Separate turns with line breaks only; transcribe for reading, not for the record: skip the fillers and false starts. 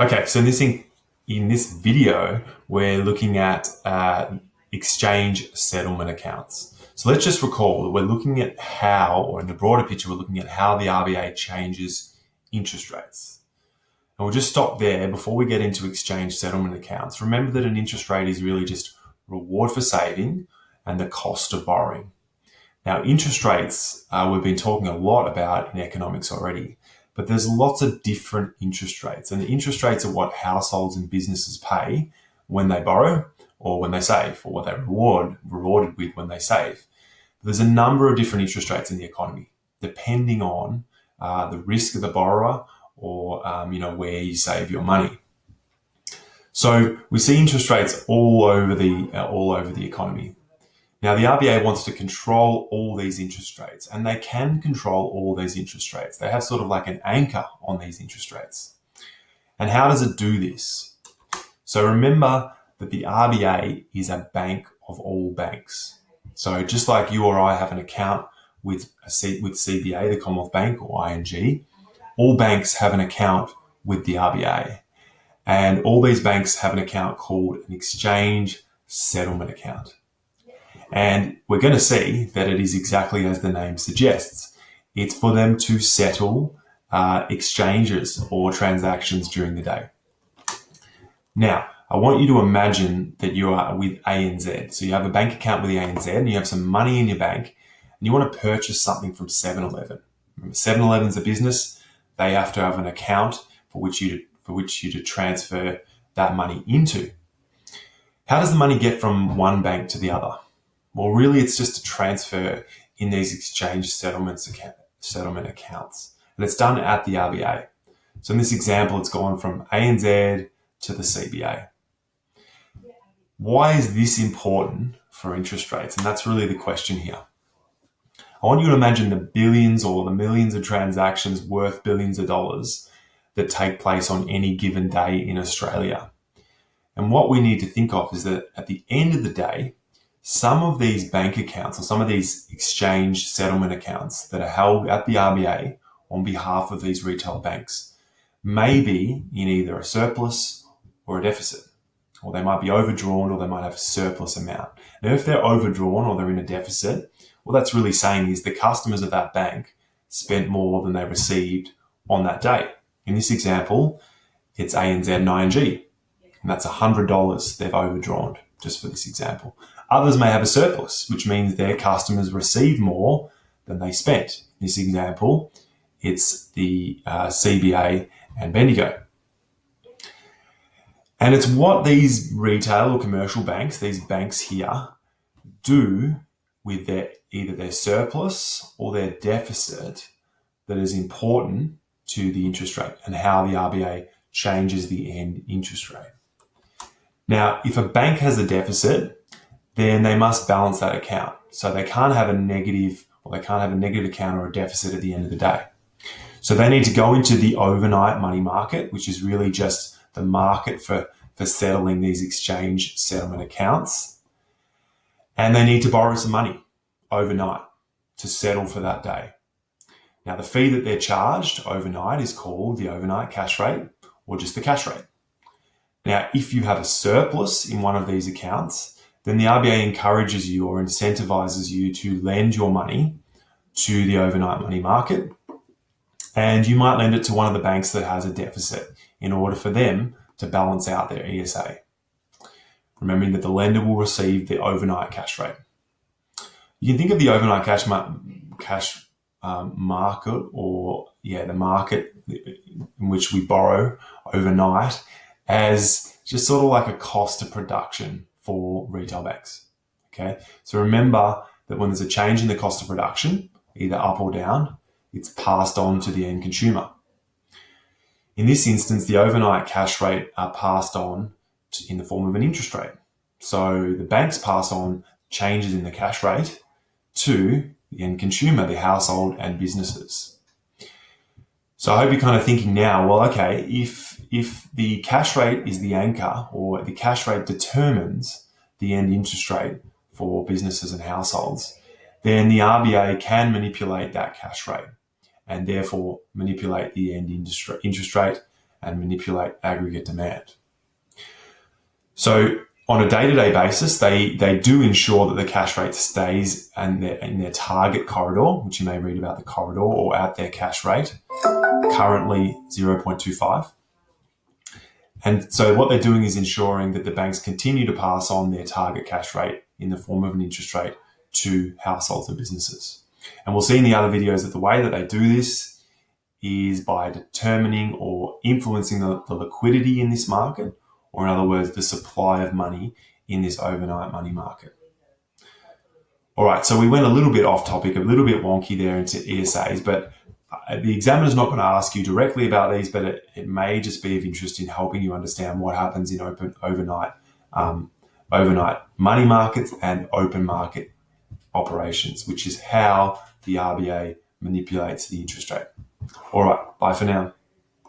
Okay, so in this video, we're looking at exchange settlement accounts. So let's just recall that we're looking at how, or in the broader picture, we're looking at how the RBA changes interest rates. And we'll just stop there before we get into exchange settlement accounts. Remember that an interest rate is really just reward for saving and the cost of borrowing. Now, interest rates, we've been talking a lot about in economics already, but there's lots of different interest rates. And the interest rates are what households and businesses pay when they borrow or when they save, or what they're rewarded with when they save. There's a number of different interest rates in the economy, depending on the risk of the borrower or where you save your money. So we see interest rates all over the economy. Now, the RBA wants to control all these interest rates, and they can control all these interest rates. They have sort of like an anchor on these interest rates. And how does it do this? So remember that the RBA is a bank of all banks. So just like you or I have an account with CBA, the Commonwealth Bank, or ING, all banks have an account with the RBA. And all these banks have an account called an exchange settlement account. And we're going to see that it is exactly as the name suggests. It's for them to settle exchanges or transactions during the day. Now, I want you to imagine that you are with ANZ. So you have a bank account with the ANZ and you have some money in your bank and you want to purchase something from 7-Eleven. Remember, 7-Eleven's a business. They have to have an account for which you to transfer that money into. How does the money get from one bank to the other? Well, really, it's just a transfer in these exchange settlement accounts. And it's done at the RBA. So in this example, it's gone from ANZ to the CBA. Why is this important for interest rates? And that's really the question here. I want you to imagine the billions or the millions of transactions worth billions of dollars that take place on any given day in Australia. And what we need to think of is that at the end of the day, some of these bank accounts or some of these exchange settlement accounts that are held at the RBA on behalf of these retail banks may be in either a surplus or a deficit, or they might be overdrawn or they might have a surplus amount. Now, if they're overdrawn or they're in a deficit, what that's really saying is the customers of that bank spent more than they received on that day. In this example, it's ANZ and ING, and that's $100 they've overdrawn, just for this example. Others may have a surplus, which means their customers receive more than they spent. In this example, it's the CBA and Bendigo. And it's what these retail or commercial banks, these banks here, do with either their surplus or their deficit that is important to the interest rate and how the RBA changes the end interest rate. Now, if a bank has a deficit, then they must balance that account. So they can't have a negative account or a deficit at the end of the day. So they need to go into the overnight money market, which is really just the market for settling these exchange settlement accounts. And they need to borrow some money overnight to settle for that day. Now, the fee that they're charged overnight is called the overnight cash rate or just the cash rate. Now, if you have a surplus in one of these accounts, then the RBA encourages you or incentivizes you to lend your money to the overnight money market. And you might lend it to one of the banks that has a deficit in order for them to balance out their ESA. Remembering that the lender will receive the overnight cash rate. You can think of the overnight cash market, or the market in which we borrow overnight, as just sort of like a cost of production for retail banks. Okay, so remember that when there's a change in the cost of production, either up or down, it's passed on to the end consumer. In this instance, the overnight cash rate are passed on in the form of an interest rate. So the banks pass on changes in the cash rate to the end consumer, the household and businesses. So I hope you're kind of thinking now, well, okay, if the cash rate is the anchor, or the cash rate determines the end interest rate for businesses and households, then the RBA can manipulate that cash rate and therefore manipulate the end interest rate and manipulate aggregate demand. So on a day-to-day basis, they do ensure that the cash rate stays in their target corridor, which you may read about the corridor, or at their cash rate, currently 0.25. And so what they're doing is ensuring that the banks continue to pass on their target cash rate in the form of an interest rate to households and businesses. And we'll see in the other videos that the way that they do this is by determining or influencing the liquidity in this market, or in other words, the supply of money in this overnight money market. All right, so we went a little bit off topic, a little bit wonky there into ESAs, but the examiner's not going to ask you directly about these, but it may just be of interest in helping you understand what happens in overnight money markets and open market operations, which is how the RBA manipulates the interest rate. All right, bye for now.